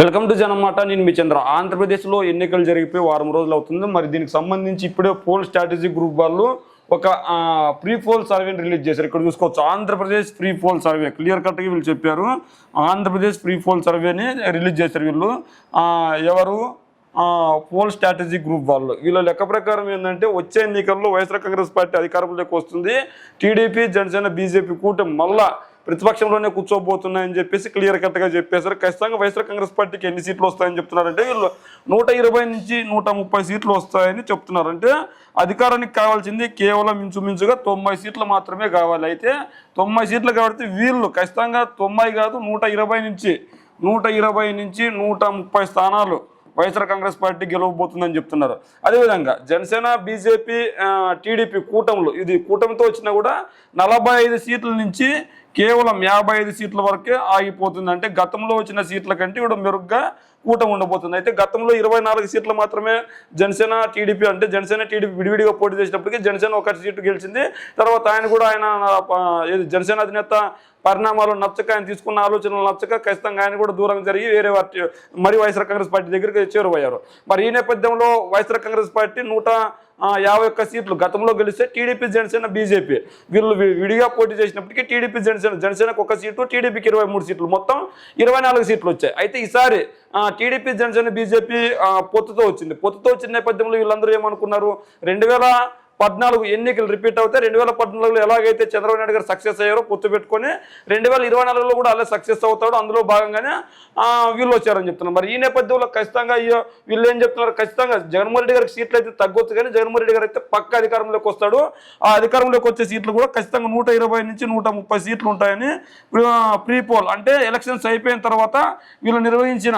Welcome to జనమాట. నేను మీ చంద్ర. ఆంధ్రప్రదేశ్లో ఎన్నికలు జరిగిపోయి వారం రోజులు అవుతుంది. మరి దీనికి సంబంధించి ఇప్పుడే పోల్ స్ట్రాటజీ గ్రూప్ వాళ్ళు ఒక ప్రీ పోల్ సర్వేని రిలీజ్ చేశారు. ఇక్కడ చూసుకోవచ్చు, Andhra Pradesh pre poll survey clear కట్గా వీళ్ళు చెప్పారు. ఆంధ్రప్రదేశ్ ప్రీ పోల్ సర్వేని రిలీజ్ చేశారు వీళ్ళు. ఎవరు? పోల్ స్ట్రాటజీ గ్రూప్ వాళ్ళు. వీళ్ళ లెక్క ప్రకారం ఏంటంటే వచ్చే ఎన్నికల్లో వైఎస్ఆర్ కాంగ్రెస్ పార్టీ అధికారంలోకి వస్తుంది. టీడీపీ, జనసేన, బీజేపీ కూటమి మళ్ళా ప్రతిపక్షంలోనే కూర్చోబోతున్నాయని చెప్పేసి క్లియర్ కట్గా చెప్పేశారు. ఖచ్చితంగా వైఎస్ఆర్ కాంగ్రెస్ పార్టీకి ఎన్ని సీట్లు వస్తాయని చెప్తున్నారంటే వీళ్ళు 120 నుంచి 130 సీట్లు వస్తాయని చెప్తున్నారు. అంటే అధికారానికి కావాల్సింది కేవలం ఇంచుమించుగా 90 సీట్లు మాత్రమే కావాలి. అయితే 90 సీట్లు కాబట్టి వీళ్ళు ఖచ్చితంగా 90 కాదు 120 నుంచి 130 స్థానాలు వైఎస్ఆర్ కాంగ్రెస్ పార్టీ గెలవబోతుందని చెప్తున్నారు. అదేవిధంగా జనసేన, బీజేపీ, టీడీపీ కూటములు, ఇది కూటమితో వచ్చినా కూడా 45 సీట్ల నుంచి కేవలం 55 సీట్ల వరకే ఆగిపోతుంది. అంటే గతంలో వచ్చిన సీట్ల కంటే కూడా మెరుగ్గా కూటమి ఉండబోతుంది. అయితే గతంలో 24 సీట్లు మాత్రమే జనసేన, టీడీపీ, అంటే జనసేన, టీడీపీ విడివిడిగా పోటీ చేసినప్పటికీ జనసేన 1 సీటు గెలిచింది. తర్వాత ఆయన జనసేన అధినేత పరిణామాలు నచ్చక, ఆయన తీసుకున్న ఆలోచనలు నచ్చక ఖచ్చితంగా ఆయన కూడా దూరం జరిగి వేరే పార్టీ మరి వైఎస్ఆర్ కాంగ్రెస్ పార్టీ దగ్గరికి చేరువయ్యారు. మరి ఈ నేపథ్యంలో వైఎస్ఆర్ కాంగ్రెస్ పార్టీ 151 సీట్లు గతంలో గెలిస్తే టీడీపీ, జనసేన, బీజేపీ వీళ్ళు విడిగా పోటీ చేసినప్పటికీ టీడీపీ, జనసేనకు 1 సీటు, టీడీపీకి 23 సీట్లు, మొత్తం 24 సీట్లు వచ్చాయి. అయితే ఈసారి టీడీపీ, జనసేన, బీజేపీ పొత్తుతో వచ్చిన నేపథ్యంలో వీళ్ళందరూ ఏమనుకున్నారు, 2014 ఎన్నికలు రిపీట్ అవుతాయి. 2014లో ఎలాగైతే చంద్రబాబు నాయుడు గారు సక్సెస్ అయ్యారో పొత్తు పెట్టుకొని 2024లో కూడా అలా సక్సెస్ అవుతాడు. అందులో భాగంగానే వీళ్ళు వచ్చారని చెప్తున్నారు. మరి ఈ నేపథ్యంలో ఖచ్చితంగా వీళ్ళు ఏం చెప్తున్నారు, ఖచ్చితంగా జగన్మోహన్ రెడ్డి గారికి సీట్లు అయితే తగ్గొచ్చు, కానీ జగన్మోహన్ రెడ్డి గారు అయితే పక్క అధికారంలోకి వస్తాడు. ఆ అధికారంలోకి వచ్చే సీట్లు కూడా ఖచ్చితంగా 120 నుంచి 130 సీట్లు ఉంటాయని ప్రీ పోల్, అంటే ఎలక్షన్స్ అయిపోయిన తర్వాత వీళ్ళు నిర్వహించిన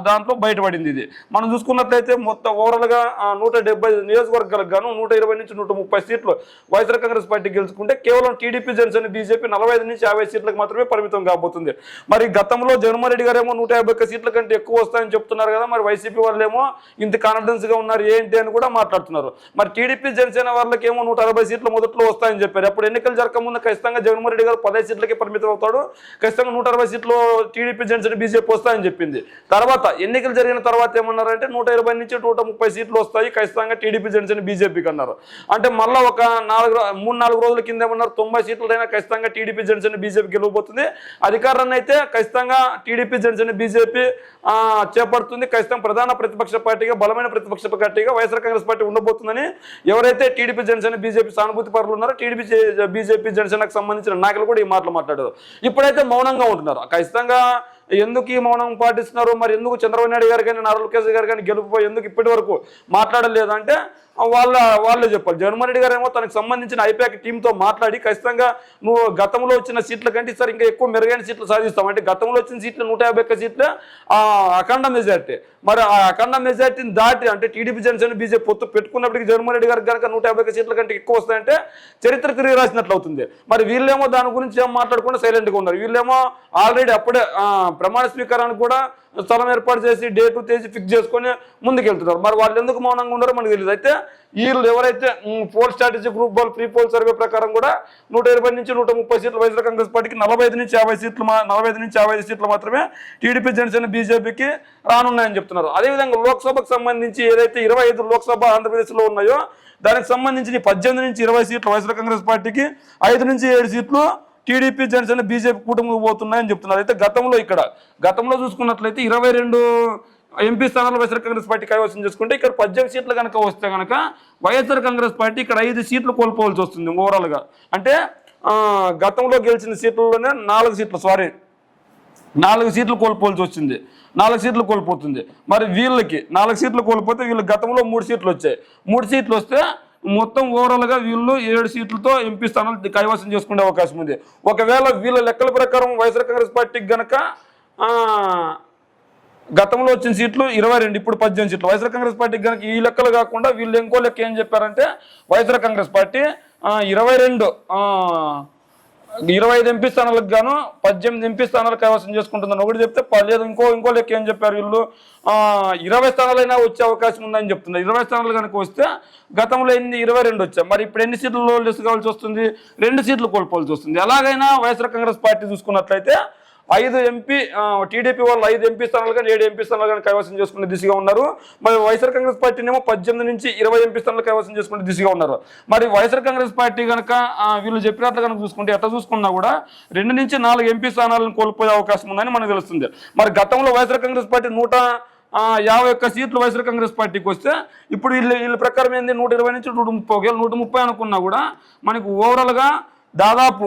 దాంట్లో బయటపడింది. ఇది మనం చూసుకున్నట్లయితే మొత్తం ఓవరాల్గా 170 నియోజకవర్గాలకు గాను 120 నుంచి 130 సీట్లు వైఎస్ఆర్ కాంగ్రెస్ పార్టీ గెలుచుకుంటే కేవలం టీడీపీ, జనసేన, బీజేపీ 45 నుంచి 50 సీట్లకు మాత్రమే పరిమితం కాబోతుంది. మరి గతంలో జగన్మోహన్ రెడ్డి గారు ఏమో 151 సీట్ల కంటే ఎక్కువ వస్తాయని చెప్తున్నారు కదా. మరి వైసీపీ వాళ్ళేమో ఇంత కాన్ఫిడెన్స్ గా ఉన్నారు ఏంటి అని కూడా మాట్లాడుతున్నారు. మరి టీడీపీ, జనసేన వాళ్ళకేమో 160 సీట్లు మొదట్లో వస్తాయని చెప్పారు. అప్పుడు ఎన్నికలు జరగకముందు ఖచ్చితంగా జగన్మోహన్ రెడ్డి గారు 15 సీట్లకే పరిమితం అవుతాడు, ఖచ్చితంగా 160 సీట్లు టీడీపీ, జనసేన, బీజేపీ వస్తాయని చెప్పింది. తర్వాత ఎన్నికలు జరిగిన తర్వాత ఏమన్నారంటే 120 నుంచి 130 సీట్లు వస్తాయి ఖచ్చితంగా టీడీపీ, జనసేన, బీజేపీకి అన్నారు. అంటే మళ్ళీ ఒక 3-4 రోజుల కింద ఏమన్నారు, 90 సీట్లైనా ఖచ్చితంగా టీడీపీ, జనసేన, బీజేపీ గెలవబోతుంది. అధికారాన్ని అయితే ఖచ్చితంగా టీడీపీ, జనసేన, బీజేపీ చేపడుతుంది. ఖచ్చితంగా ప్రధాన ప్రతిపక్ష పార్టీగా, బలమైన ప్రతిపక్ష పార్టీగా వైఎస్ఆర్ కాంగ్రెస్ పార్టీ ఉండబోతుందని ఎవరైతే టీడీపీ, జనసేన, బీజేపీ సానుభూతి పరులు ఉన్నారో టీడీపీ, బీజేపీ, జనసేనకు సంబంధించిన నాయకులు కూడా ఈ మాటలు మాట్లాడారు. ఇప్పుడైతే మౌనంగా ఉంటున్నారు. ఖచ్చితంగా ఎందుకు ఈ మౌనం పాటిస్తున్నారు, మరి ఎందుకు చంద్రబాబు నాయుడు గారు కానీ నారా లోకేష్ గారు కానీ గెలుపుపోయి ఎందుకు ఇప్పటి వరకు మాట్లాడలేదు అంటే వాళ్ళే చెప్పాలి. జగన్మోహన్ రెడ్డి గారు ఏమో తనకు సంబంధించిన ఐపాక్ టీంతో మాట్లాడి ఖచ్చితంగా నువ్వు గతంలో వచ్చిన సీట్ల కంటే ఈసారి ఇంకా ఎక్కువ మెరుగైన సీట్లు సాధిస్తాం, అంటే గతంలో వచ్చిన సీట్లు 151 సీట్లు అఖండ మెజార్టీ. మరి ఆ అఖండ మెజార్టీని దాటి, అంటే టీడీపీ, జనసేన, బీజేపీ పొత్తు పెట్టుకున్నప్పటికీ జగన్మోహన్ రెడ్డి గారికి కనుక 151 సీట్ల కంటే ఎక్కువ వస్తాయంటే చరిత్ర తిరిగి రాసినట్లు అవుతుంది. మరి వీళ్ళేమో దాని గురించి ఏం మాట్లాడకుండా సైలెంట్గా ఉన్నారు. వీళ్ళేమో ఆల్రెడీ అప్పుడే ప్రమాణ స్వీకారానికి కూడా స్థలం ఏర్పాటు చేసి డేటు తేదీ ఫిక్స్ చేసుకొని ముందుకెళ్తున్నారు. మరి వాళ్ళు ఎందుకు మౌనంగా ఉన్నారో మనకు తెలియదు. అయితే వీళ్ళు ఎవరైతే పోల్ స్ట్రాటజీ గ్రూప్ వాళ్ళు ప్రీ పోల్ సర్వే ప్రకారం కూడా 120 నుంచి 130 సీట్లు వైఎస్ఆర్ కాంగ్రెస్ పార్టీకి, 45 నుంచి 50 సీట్లు మాత్రమే టీడీపీ, జనసేన, బీజేపీకి రానున్నాయని చెప్తున్నారు. అదేవిధంగా లోక్సభకు సంబంధించి ఏదైతే 25 లోక్సభ ఆంధ్రప్రదేశ్లో ఉన్నాయో దానికి సంబంధించి 18 నుంచి 20 సీట్లు వైఎస్ఆర్ కాంగ్రెస్ పార్టీకి, 5 నుంచి 7 సీట్లు టీడీపీ, జనసేన, బీజేపీ కూటమికి పోతున్నాయని చెప్తున్నారు. అయితే గతంలో చూసుకున్నట్లయితే 22 ఎంపీ స్థానాలు వైఎస్ఆర్ కాంగ్రెస్ పార్టీ కైవసం చేసుకుంటే ఇక్కడ 18 సీట్లు కనుక వస్తే కనుక వైఎస్ఆర్ కాంగ్రెస్ పార్టీ ఇక్కడ 5 సీట్లు కోల్పోవాల్సి వస్తుంది ఓవరాల్గా. అంటే గతంలో గెలిచిన సీట్లలోనే 4 సీట్లు కోల్పోవాల్సి వచ్చింది, 4 సీట్లు కోల్పోతుంది. మరి వీళ్ళకి 4 సీట్లు కోల్పోతే వీళ్ళు గతంలో 3 సీట్లు వచ్చాయి. 3 సీట్లు వస్తే మొత్తం ఓవరాల్గా వీళ్ళు 7 సీట్లతో ఎంపీ స్థానాలు కైవసం చేసుకునే అవకాశం ఉంది. ఒకవేళ వీళ్ళ లెక్కల ప్రకారం వైఎస్ఆర్ కాంగ్రెస్ పార్టీకి గనక గతంలో వచ్చిన సీట్లు 22, ఇప్పుడు 18 సీట్లు వైఎస్ఆర్ కాంగ్రెస్ పార్టీకి కనుక ఈ లెక్కలు కాకుండా వీళ్ళు ఇంకో లెక్క ఏం చెప్పారంటే వైఎస్ఆర్ కాంగ్రెస్ పార్టీ 25 ఎంపీ స్థానాలకు గాను 18 ఎంపీ స్థానాలు కైవసం చేసుకుంటుందని ఒకటి చెప్తే లేదు, ఇంకో లెక్క ఏం చెప్పారు వీళ్ళు, 20 స్థానాలైనా వచ్చే అవకాశం ఉందని చెప్తున్నారు. 20 స్థానాలు కనుక వస్తే గతంలో 22 వచ్చాయి. మరి ఇప్పుడు ఎన్ని సీట్లు లెస్ కావాల్సి వస్తుంది, 2 సీట్లు కోల్పోవాల్సి వస్తుంది. ఎలాగైనా వైఎస్ఆర్ కాంగ్రెస్ పార్టీ చూసుకున్నట్లయితే టీడీపీ వాళ్ళు 5 ఎంపీ స్థానాలు కానీ 7 ఎంపీ స్థానాలు కానీ కైవసం చేసుకునే దిశగా ఉన్నారు. మరి వైఎస్ఆర్ కాంగ్రెస్ పార్టీనేమో 18 నుంచి 20 ఎంపీ స్థానాలు కైవసం చేసుకునే దిశగా ఉన్నారు. మరి వైఎస్ఆర్ కాంగ్రెస్ పార్టీ కనుక వీళ్ళు చెప్పినట్లు కనుక చూసుకుంటే ఎట్లా చూసుకున్నా కూడా 2 నుంచి 4 ఎంపీ స్థానాలను కోల్పోయే అవకాశం ఉందని మనకు తెలుస్తుంది. మరి గతంలో వైఎస్ఆర్ కాంగ్రెస్ పార్టీ 151 సీట్లు వైఎస్ఆర్ కాంగ్రెస్ పార్టీకి వస్తే ఇప్పుడు వీళ్ళ ప్రకారం ఏంది 120 నుంచి 130, ఒకవేళ 130 అనుకున్నా కూడా మనకు ఓవరాల్గా దాదాపు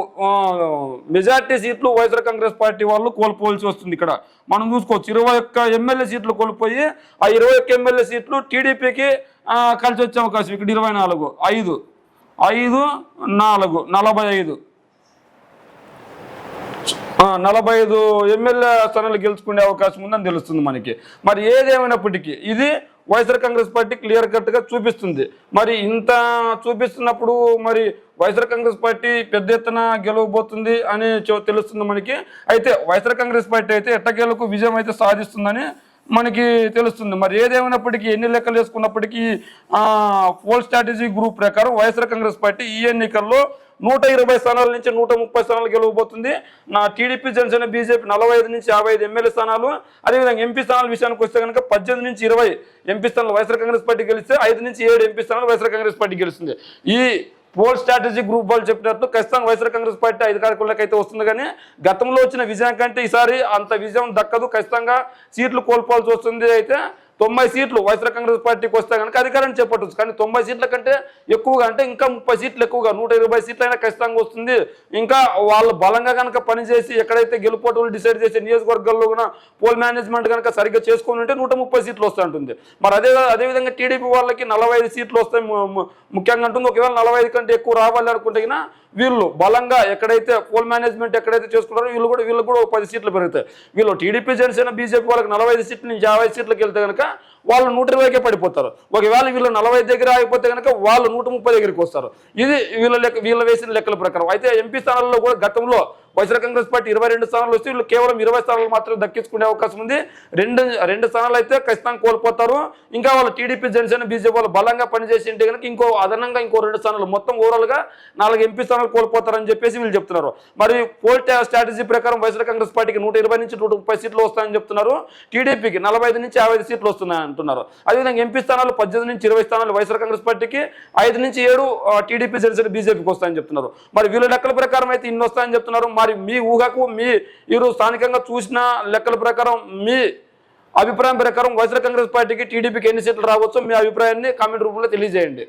మెజార్టీ సీట్లు వైఎస్ఆర్ కాంగ్రెస్ పార్టీ వాళ్ళు కోల్పోవాల్సి వస్తుంది. ఇక్కడ మనం చూసుకోవచ్చు 21 ఎమ్మెల్యే సీట్లు కోల్పోయి ఆ 21 ఎమ్మెల్యే సీట్లు టీడీపీకి కలిసి వచ్చే అవకాశం. ఇక్కడ 24, 5, 4, 45 ఎమ్మెల్యే స్థానాలు గెలుచుకునే అవకాశం ఉందని తెలుస్తుంది మనకి. మరి ఏదేమైనప్పటికీ ఇది వైఎస్ఆర్ కాంగ్రెస్ పార్టీ క్లియర్ కట్గా చూపిస్తుంది. మరి ఇంత చూపిస్తున్నప్పుడు మరి వైఎస్ఆర్ కాంగ్రెస్ పార్టీ పెద్ద ఎత్తున గెలవబోతుంది అని తెలుస్తుంది మనకి. అయితే వైఎస్ఆర్ కాంగ్రెస్ పార్టీ అయితే ఎట్టకేలకు విజయం అయితే సాధిస్తుందని మనకి తెలుస్తుంది. మరి ఏదేమైనప్పటికీ ఎన్ని లెక్కలు వేసుకున్నప్పటికీ పోల్ స్ట్రాటజీ గ్రూప్ ప్రకారం వైఎస్ఆర్ కాంగ్రెస్ పార్టీ ఈ ఎన్నికల్లో 120 స్థానాల నుంచి 130 స్థానాలు గెలవబోతుంది. టీడీపీ, జనసేన, బీజేపీ 45 నుంచి 55 ఎమ్మెల్యే స్థానాలు. అదేవిధంగా ఎంపీ స్థానాల విషయానికి వస్తే కనుక 18 నుంచి 20 ఎంపీ స్థానాలు వైఎస్ఆర్ కాంగ్రెస్ పార్టీ గెలిస్తే 5 నుంచి 7 ఎంపీ స్థానాలు వైఎస్ఆర్ కాంగ్రెస్ పార్టీ గెలుస్తుంది. ఈ పోల్ స్ట్రాటజీ గ్రూప్ వాళ్ళు చెప్పినట్టు ఖచ్చితంగా వైఎస్ఆర్ కాంగ్రెస్ పార్టీ అధికారికులకు అయితే వస్తుంది. కానీ గతంలో వచ్చిన విజయం కంటే ఈసారి అంత విజయం దక్కదు, ఖచ్చితంగా సీట్లు కోల్పోవాల్సి వస్తుంది. అయితే 90 సీట్లు వైఎస్ఆర్ కాంగ్రెస్ పార్టీకి వస్తే కనుక అధికారాన్ని చేపట్టవచ్చు. కానీ 90 సీట్ల కంటే ఎక్కువగా అంటే ఇంకా 30 సీట్లు ఎక్కువగా 120 సీట్లు అయినా ఖచ్చితంగా వస్తుంది. ఇంకా వాళ్ళు బలంగా కనుక పనిచేసి ఎక్కడైతే గెలుపోటులు డిసైడ్ చేసే నియోజకవర్గాల్లో కూడా పోల్ మేనేజ్మెంట్ కనుక సరిగ్గా చేసుకుని ఉంటే 130 సీట్లు వస్తూ ఉంటుంది. మరి అదేవిధంగా టీడీపీ వాళ్ళకి 45 సీట్లు వస్తాయి ముఖ్యంగా ఉంటుంది. ఒకవేళ 45 కంటే ఎక్కువ రావాలి అనుకుంటే వీళ్ళు బలంగా ఎక్కడైతే పోల్ మేనేజ్మెంట్ ఎక్కడైతే చేసుకుంటారో వీళ్ళు కూడా 10 సీట్లు పెరుగుతాయి. వీళ్ళు టీడీపీ, జనసేన, బీజేపీ వాళ్ళకి 45 సీట్ల నుంచి 50 సీట్లకు వెళ్తే కనుక వాళ్ళు 120కే పడిపోతారు. ఒకవేళ వీళ్ళు 40 దగ్గర ఆగిపోతే కనుక వాళ్ళు 130 దగ్గరికి వస్తారు. ఇది వీళ్ళ వేసిన లెక్కల ప్రకారం. అయితే ఎంపీ స్థానాల్లో కూడా గతంలో వైఎస్ఆర్ కాంగ్రెస్ పార్టీ 22 స్థానాలు వస్తే వీళ్ళు కేవలం 20 స్థానాలు మాత్రమే దక్కించుకునే అవకాశం ఉంది. రెండు స్థానాలు అయితే ఖచ్చితంగా కోల్పోతారు. ఇంకా వాళ్ళు టీడీపీ, జనసేన, బీజేపీ వాళ్ళు బలంగా పనిచేసి ఉంటే కనుక అదనంగా ఇంకో 2 స్థానాలు మొత్తం ఓవరాల్గా 4 ఎంపీ స్థానాలు కోల్పోతారని చెప్పేసి వీళ్ళు చెప్తున్నారు. మరి పోల్ స్ట్రాటజీ ప్రకారం వైఎస్ఆర్ కాంగ్రెస్ పార్టీకి 120 నుంచి 130 సీట్లు వస్తాయని చెప్తున్నారు. టీడీపీకి 45 నుంచి 50 సీట్లు వస్తున్నాయని అంటున్నారు. అదేవిధంగా ఎంపీ స్థానాలు 18 నుంచి 20 స్థానాలు వైఎస్ఆర్ కాంగ్రెస్ పార్టీకి, 5 నుంచి 7 టీడీపీ, జనసేన, బీజేపీకి వస్తాయని చెప్తున్నారు. మరి వీళ్ళ లెక్కల ప్రకారం అయితే ఇన్ని వస్తాయని చెప్తున్నారు. మరి మీ ఊహకు మీరు స్థానికంగా చూసిన లెక్కల ప్రకారం మీ అభిప్రాయం ప్రకారం వైఎస్ఆర్ కాంగ్రెస్ పార్టీకి, టీడీపీకి ఎన్ని సీట్లు రావచ్చో మీ అభిప్రాయాన్ని కామెంట్ రూపంలో తెలియజేయండి.